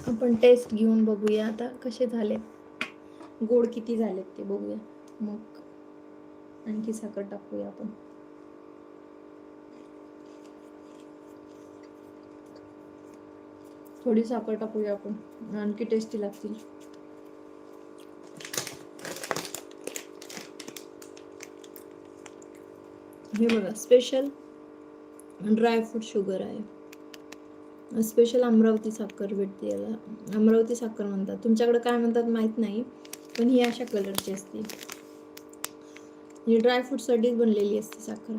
आपण टेस्ट घेऊन बघूया आता कसे झाले, गोड किती झालेत ते बघूया. मग आणखी साखर टाकूया आपण. थोडी साखर टाकूया आपण, आणखी टेस्टी लागतील. हे बघा, स्पेशल ड्रायफ्रूट शुगर आहे. स्पेशल अमरावती साखर भेटते याला. अमरावती साखर म्हणतात, तुमच्याकडे काय म्हणतात माहित नाही, पण ही अशा कलरची असते. ही ड्रायफ्रूटसाठीच बनलेली असते साखर.